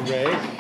rag.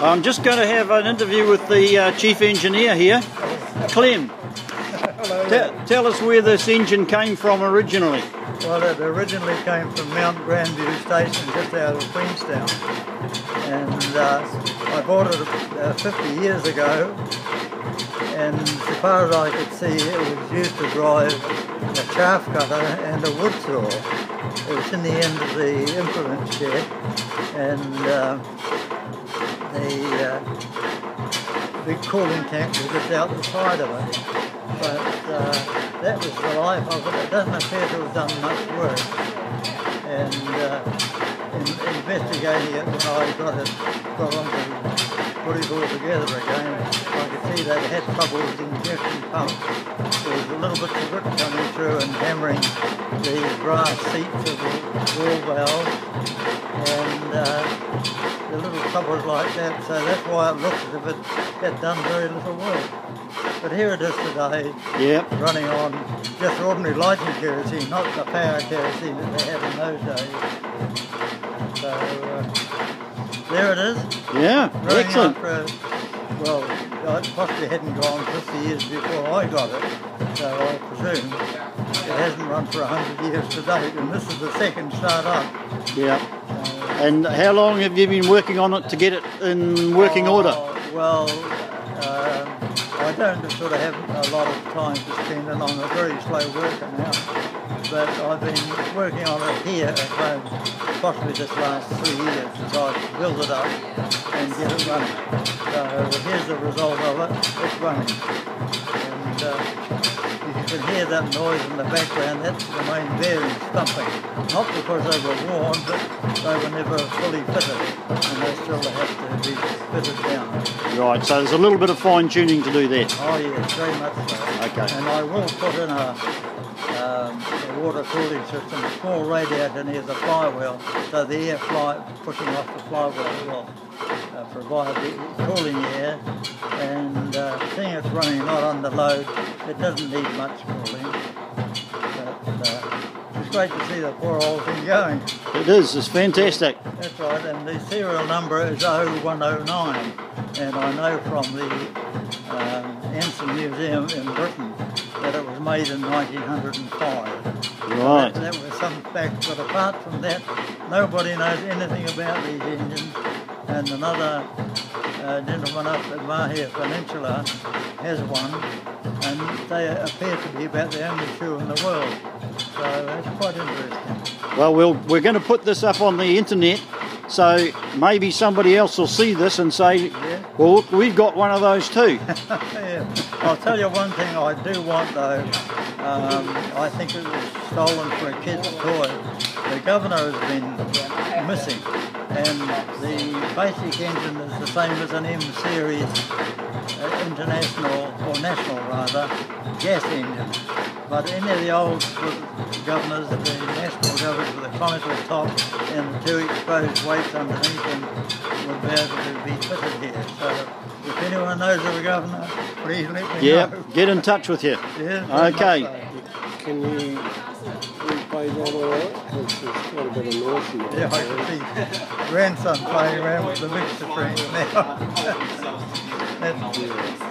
I'm just going to have an interview with the chief engineer here, Clem. Hello. Tell us where this engine came from originally. Well, it originally came from Mount Grandview Station just out of Queenstown, and I bought it 50 years ago, and so far as I could see it was used to drive a chaff cutter and a wood saw. It was in the end of the implement shed, and the big cooling tank was just out the side of it. But that was the life of it. It doesn't appear to have done much work. And in investigating it, when I got on to put it all together again, I could see that it had trouble with the injection pump. There was a little bit of grit coming through and hammering the brass seats of the wall valve, and the little troubles like that. So that's why it looked as if it had done very little work. But here it is today, running on just ordinary lighting kerosene, not the power kerosene that they had in those days. So there it is. Yeah, running excellent. Well, it possibly hadn't gone 50 years before I got it, so I presume it hasn't run for 100 years to date, and this is the second start up. Yeah. And how long have you been working on it to get it in working order? Well, I don't sort of have a lot of time to spend, and I'm a very slow worker now. But I've been working on it here at home, possibly this last 3 years since I built it up and get it running. So here's the result of it. It's running. And you can hear that noise in the background. That's the main bearings thumping. Not because they were worn, but they were never fully fitted, and they still have to be fitted down. Right, so there's a little bit of fine tuning to do there. Oh yes, very much so. Okay. And I will put in a water cooling system, a small radiator near the flywheel, so the air pushing off the flywheel will provide the cooling air. And seeing it's running not under load, it doesn't need much cooling. But it's great to see the poor old thing going. It is, it's fantastic. That's right, and the serial number is 0109, and I know from the Anson Museum in Britain that it was made in 1905. Right. That was some fact, but apart from that, nobody knows anything about these engines, and another gentleman up at Mahia Peninsula has one, and they appear to be about the only two in the world. So that's quite interesting. Well, we're going to put this up on the internet, so maybe somebody else will see this and say, well, look, we've got one of those too. Yeah. I'll tell you one thing I do want though. I think it was stolen for a kid's toy. The governor has been missing, and the basic engine is the same as an M series international, or national rather, gas engine. But any of the old governors, the national governors with a conical top and the two exposed weights underneath them would be able to be fitted here. So if anyone knows of a governor, please let me know. Get in touch with you. Yeah, okay. so. Can you play that all right? Because there's quite a bit of noise in there. Yeah, I can see grandson playing around with the mixer frame now. That's,